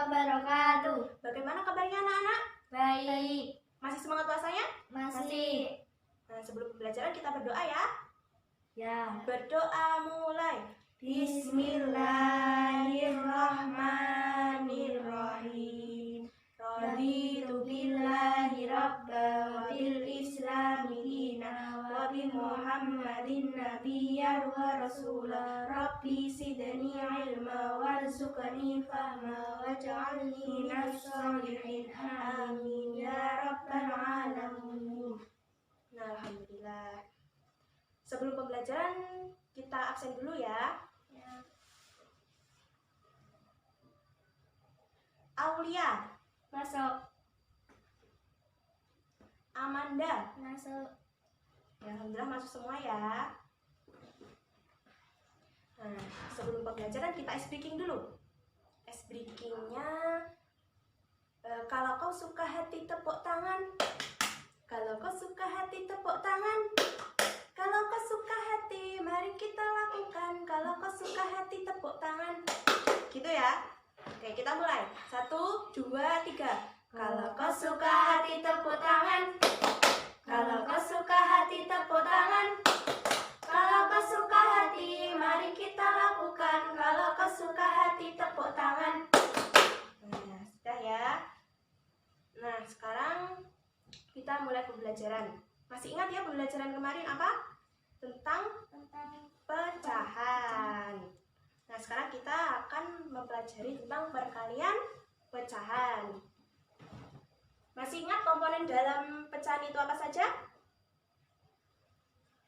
wabarakatuh. Bagaimana kabarnya anak-anak? Baik. Masih semangat puasanya? Masih. Nah, sebelum pembelajaran kita berdoa ya. Ya. Berdoa mulai. Bismillahirrahmanirrahim. Raditu billahi rabba wa bil islami dina wa bi Muhammadin nabiyyan wa rasula. Rabbi zidni ilma warzuqni fahma waj'alni minas sholihin. Amin ya rabbal alamin. Nah, alhamdulillah. Sebelum pembelajaran kita absen dulu ya. Aulia Masuk. Amanda. Masuk. Ya, alhamdulillah masuk semua ya. Nah, sebelum pembelajaran kita ice breaking dulu. Ice breakingnya, kalau kau suka hati tepuk tangan. Kalau kau suka hati tepuk tangan. Kalau kau suka hati mari kita lakukan. Kalau kau suka hati tepuk tangan. Gitu ya. Oke, kita mulai. 1, 2, 3. Kalau kau suka hati tepuk tangan. Kalau kau suka hati tepuk tangan. Kalau kau suka hati mari kita lakukan. Kalau kau suka hati tepuk tangan. Nah, sudah ya. Nah, sekarang kita mulai pembelajaran. Masih ingat ya pembelajaran kemarin apa? Tentang pecahan. Nah, sekarang kita akan mempelajari tentang perkalian pecahan. Masih ingat komponen dalam pecahan itu apa saja?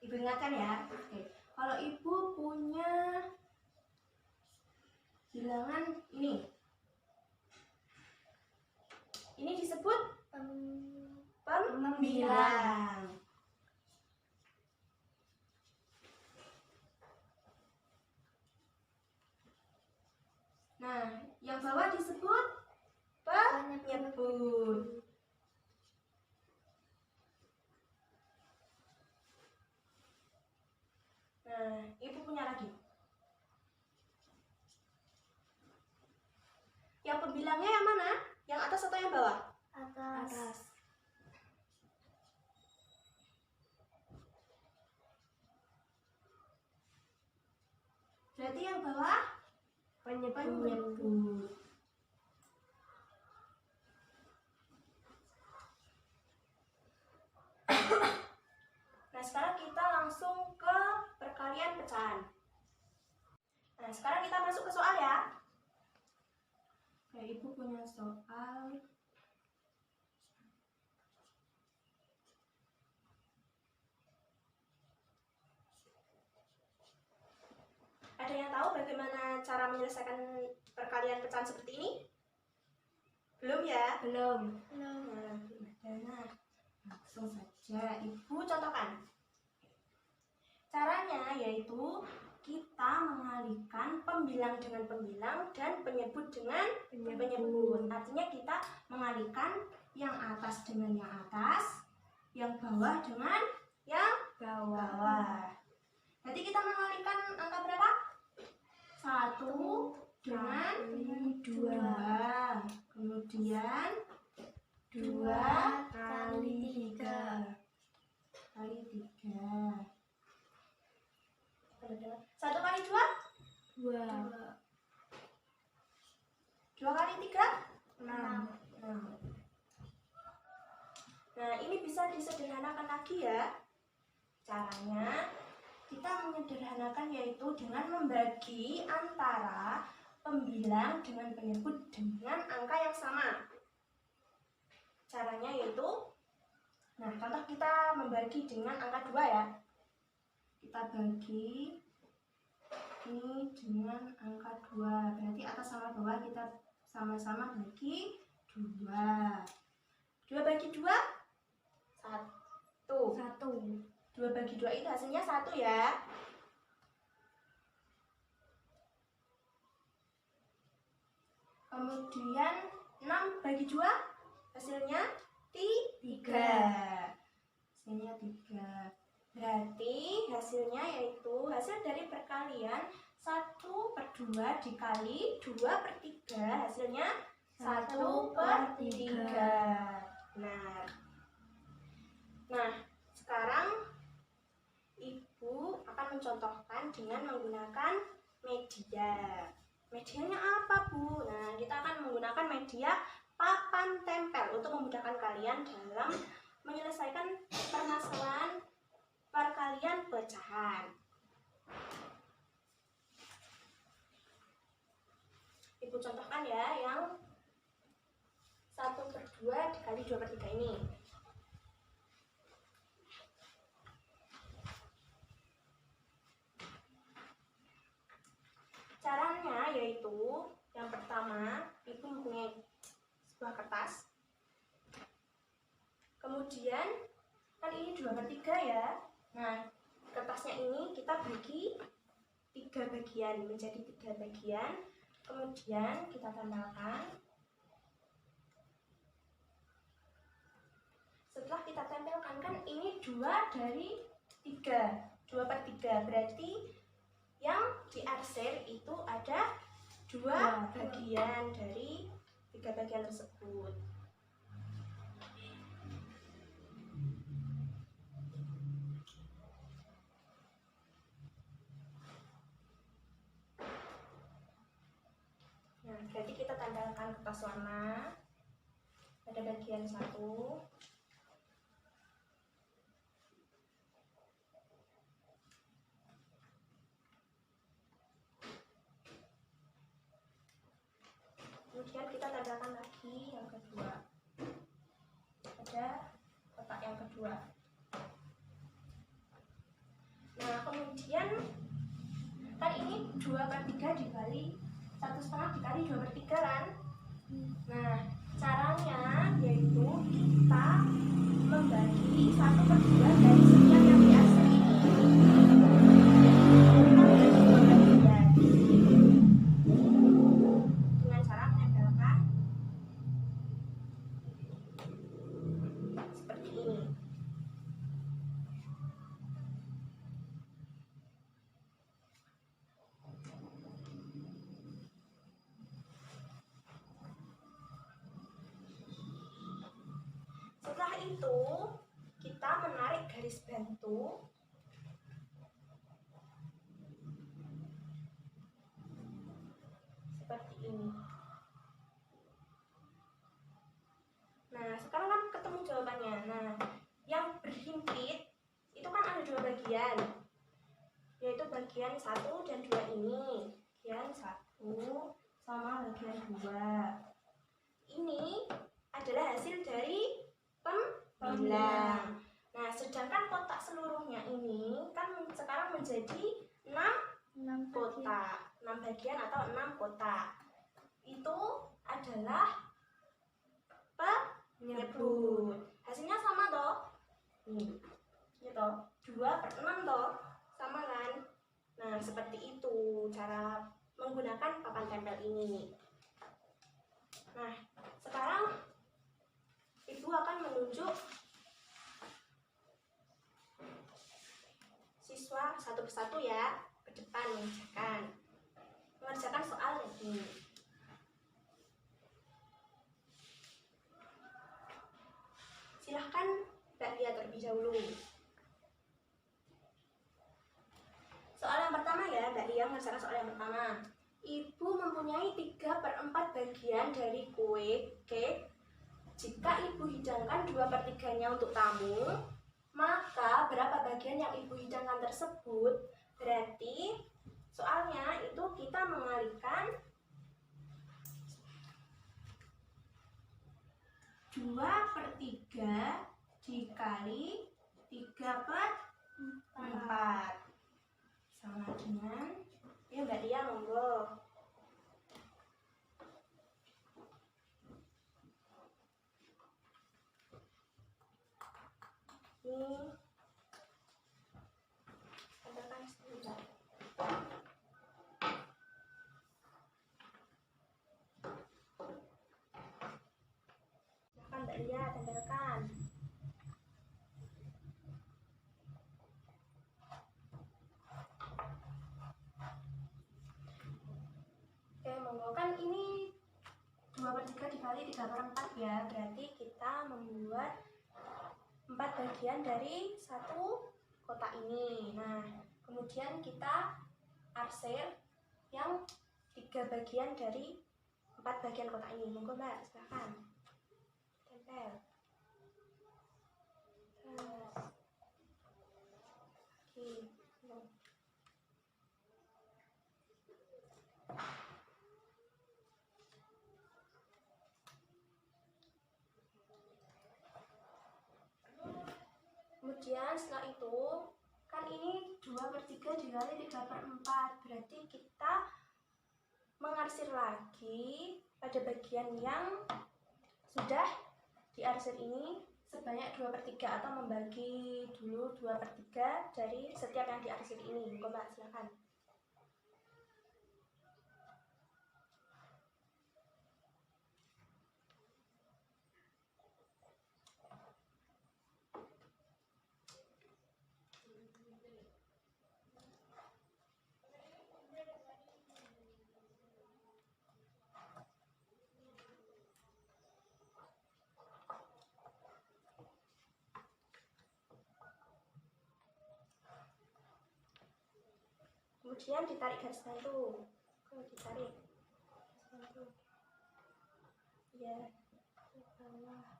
Ibu ingatkan ya. Oke. Kalau ibu punya bilangan ini disebut pembilang. Nah, yang bawah disebut penyebut. Nah, ibu punya lagi. Yang pembilangnya yang mana? Yang atas atau yang bawah? Atas. Berarti yang bawah penyebut. Nah, sekarang kita langsung ke perkalian pecahan. Nah, sekarang kita masuk ke soal ya. Oke, ibu punya soal. Ada yang tahu bagaimana cara menyelesaikan perkalian pecahan seperti ini? Belum ya? Belum. Nah, langsung saja ibu contohkan. Caranya yaitu kita mengalihkan pembilang dengan pembilang dan penyebut dengan penyebut. Artinya kita mengalihkan yang atas dengan yang atas, yang bawah dengan yang bawah. Berarti kita mengalihkan angka berapa? 1 dengan 2. Kemudian 2 kali 3. 1 kali 2? 2. 2 kali 3? 6. Nah, ini bisa disederhanakan lagi ya. Caranya kita menyederhanakan yaitu dengan membagi antara pembilang dengan penyebut dengan angka yang sama. Caranya yaitu, nah contoh kita membagi dengan angka 2 ya. Kita bagi ini dengan angka 2. Berarti atas sama bawah kita sama-sama bagi 2. 2 bagi 2? 1. 2 bagi 2 itu hasilnya 1 ya. Kemudian 6 bagi 2 hasilnya 3. Hasilnya 3. Berarti hasilnya yaitu hasil dari perkalian 1/2 dikali 2/3 hasilnya 1/3. Benar. Nah, sekarang Ibu akan mencontohkan dengan menggunakan media. Medianya apa, Bu? Nah, kita akan menggunakan media papan tempel untuk memudahkan kalian dalam menyelesaikan permasalahan perkalian pecahan. Ibu contohkan ya, yang 1/2 dikali 2/3 ini. Caranya yaitu, yang pertama, Ibu mempunyai sebuah kertas. Kemudian, kan ini 2/3 ya. Nah, kertasnya ini kita bagi 3 bagian, menjadi 3 bagian. Kemudian kita tempelkan. Setelah kita tempelkan, kan ini 2 dari 3, 2/3, berarti yang diarsir itu ada 2 bagian dari 3 bagian tersebut. Nah, berarti kita tempelkan kertas warna pada bagian 1. Kemudian kita tempelkan lagi yang kedua pada kotak yang kedua. Nah, kemudian kan ini 2/3 dikali 1,5 dikali 2/3 kan. Nah, caranya yaitu kita membagi 1/2 dari sekian yang diarsir ini. Kita membagi 2 bagian dengan cara menempelkan seperti ini. Setelah itu, kita menarik garis bantu seperti ini. Nah, sekarang kan ketemu jawabannya. Nah, yang berhimpit itu kan ada 2 bagian, yaitu bagian 1 dan 2 ini. Bagian 1 sama bagian 2. Ini adalah hasil dari pembilang. Nah, sedangkan kotak seluruhnya ini kan sekarang menjadi 6 kotak, 6 bagian atau 6 kotak. Itu adalah penyebut. Hasilnya sama toh? Nih, ya toh? 2/6 toh? Sama kan? Nah, seperti itu cara menggunakan papan tempel ini. Nah, sekarang Ibu akan menunjuk siswa satu persatu ya ke depan mengerjakan soal ini. Silahkan Mbak Lia terlebih dahulu. Soal yang pertama ya, Mbak Lia mengerjakan soal yang pertama. Ibu mempunyai 3/4 bagian dari kue cake. Jika Ibu hidangkan 2/3-nya untuk tamu, maka berapa bagian yang Ibu hidangkan tersebut? Berarti soalnya itu kita mengalihkan 2/3 dikali 3/4 sama dengan, ya Mbak Lia monggo. Ini tempelkan sebentar. Silahkan Mbak Lia tempelkan. Oke, monggo. Kan ini 2/3 dikali 3/4 ya, berarti kita membuat 4 bagian dari satu kotak ini. Nah, kemudian kita arsir yang 3 bagian dari 4 bagian kotak ini. Monggo Mbak, silahkan tempel. Oke. Kemudian setelah itu, kan ini 2/3 dikali 3/4, berarti kita mengarsir lagi pada bagian yang sudah diarsir ini sebanyak 2/3, atau membagi dulu 2/3 dari setiap yang diarsir ini. Mbak, silakan. Kemudian ditarik garis bantu. Ditarik garis bantu. Ya, ke bawah.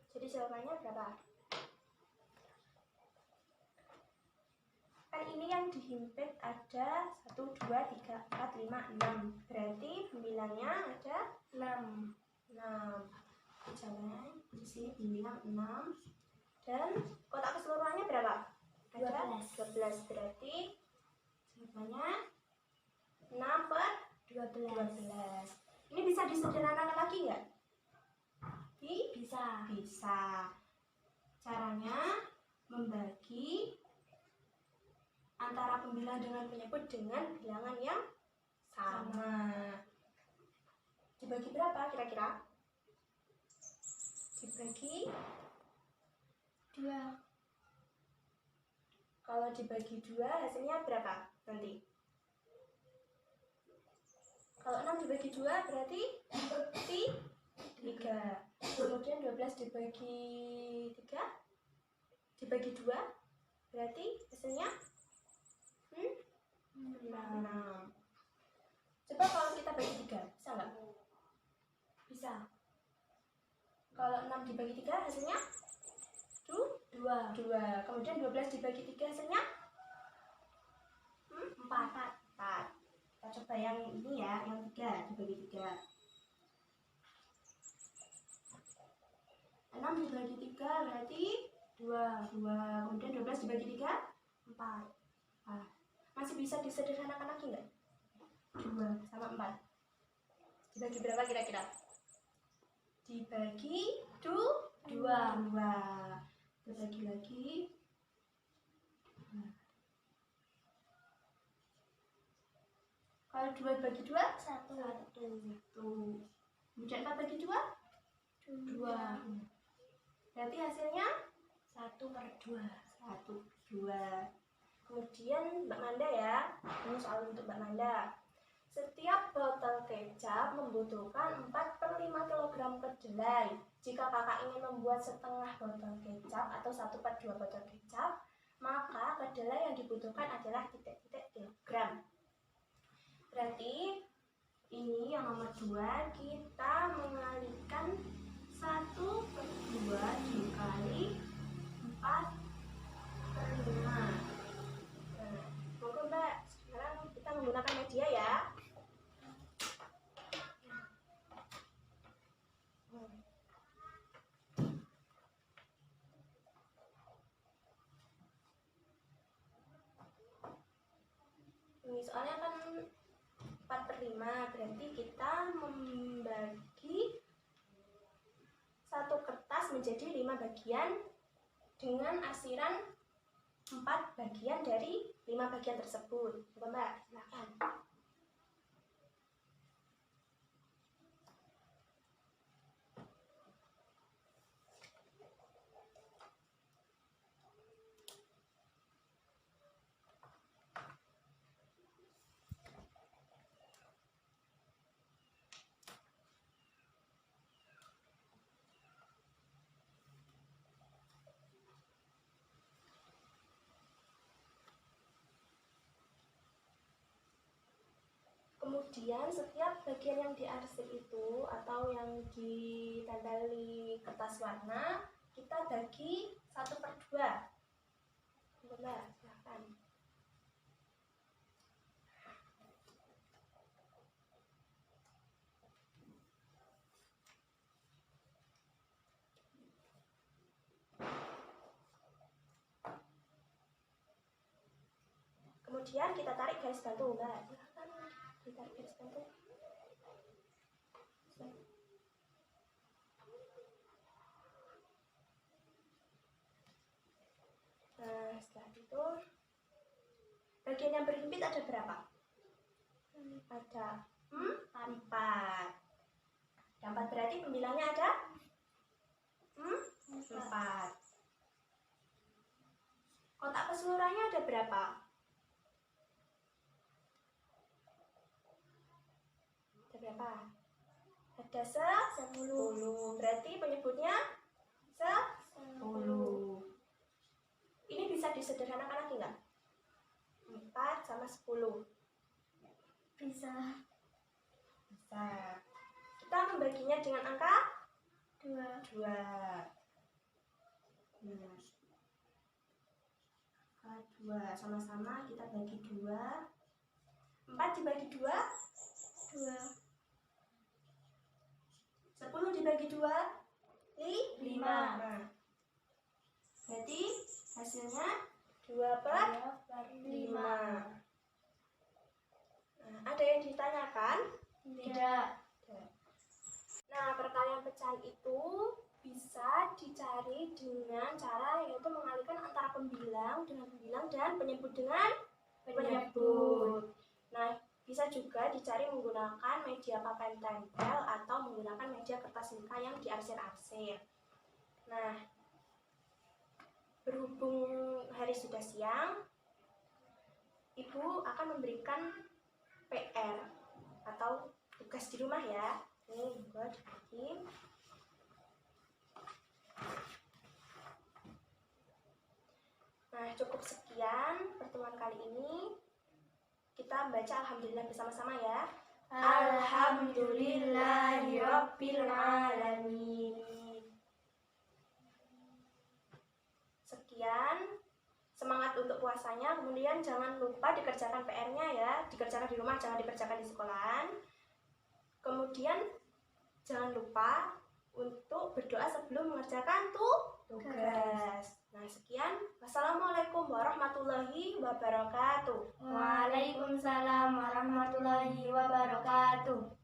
Jadi jawabannya berapa? Kan ini yang dihimpit ada 1, 2, 3, 4, 5, 6. Berarti bimbingannya ada 6. Jawabannya di sini bimbingan 6. Dan kotak keseluruhannya berapa? Ada 12. Berarti jawabannya 6/12. Ini bisa disederhanakan lagi nggak? Bisa. Caranya membagi antara pembilang dengan penyebut dengan bilangan yang sama. Dibagi berapa kira-kira? Dibagi 2. Kalau dibagi 2 hasilnya berapa nanti? Kalau 6 dibagi 2 berarti 3. Kemudian 12 dibagi 3 dibagi 2 berarti hasilnya 6. Coba kalau kita bagi 3, bisa nggak? Bisa. Kalau 6 dibagi 3 hasilnya 2. Kemudian 12 dibagi 3 hasilnya 4. Kita coba yang ini ya, yang 3 dibagi 3. 6 dibagi 3 berarti 2. Kemudian 12 dibagi 3 4. Masih bisa disederhanakan lagi nggak? 2 sama 4 dibagi berapa kira-kira? Dibagi 2. Kita bagi lagi. Kalau 2 bagi 2 1. Kemudian 4 bagi 2 2. Berarti hasilnya 1/2. Kemudian Mbak Manda ya, ini soal untuk Mbak Manda. Setiap botol kecap membutuhkan 4/5 kg kedelai. Jika kakak ingin membuat setengah botol kecap atau 1/2 botol kecap, maka kedelai yang dibutuhkan adalah titik-titik kilogram. Berarti ini yang nomor 2, kita mengalihkan 1/2 dikali 4/5. Monggo Mbak, sekarang kita menggunakan media ya. Ini soalnya kan 4/5, berarti kita membagi satu kertas menjadi 5 bagian dengan arsiran 4 bagian dari 5 bagian tersebut. Coba Mbak, silahkan. Kemudian setiap bagian yang diarsip itu atau yang ditempeli kertas warna kita bagi 1/2. Mbak, silahkan. Kemudian kita tarik garis bantu, Mbak. Silahkan ditarik garis bantu. Nah, setelah itu bagian yang berhimpit ada berapa? Ada 4. Yang 4 berarti pembilangnya ada 4. Kotak keseluruhannya ada berapa? Ada berapa? Ada 10. Berarti penyebutnya 10. Ini bisa disederhanakan lagi nggak? 4 sama 10. Bisa. Bisa. Kita membaginya dengan angka 2. Angka 2. Sama-sama kita bagi 2. 4 dibagi 2. 10 dibagi 2. 5. Berarti hasilnya 2/5. Nah, ada yang ditanyakan? Tidak. Nah, perkalian pecahan itu bisa dicari dengan cara yaitu mengalihkan antara pembilang dengan pembilang dan penyebut dengan penyebut. Nah, bisa juga dicari menggunakan media papan tempel atau menggunakan media kertas mika yang diarsir-arsir. Nah, berhubung hari sudah siang, Ibu akan memberikan PR atau tugas di rumah ya. Ini buat dibagi. Nah, cukup sekian pertemuan kali ini. Kita baca alhamdulillah bersama-sama ya. Alhamdulillahirabbil alamin. Sekian. Semangat untuk puasanya. Kemudian jangan lupa dikerjakan PR-nya ya. Dikerjakan di rumah, jangan dikerjakan di sekolahan. Kemudian jangan lupa untuk berdoa sebelum mengerjakan tugas. Nah, sekian. Wassalamualaikum warahmatullahi wabarakatuh. Waalaikumsalam warahmatullahi wabarakatuh.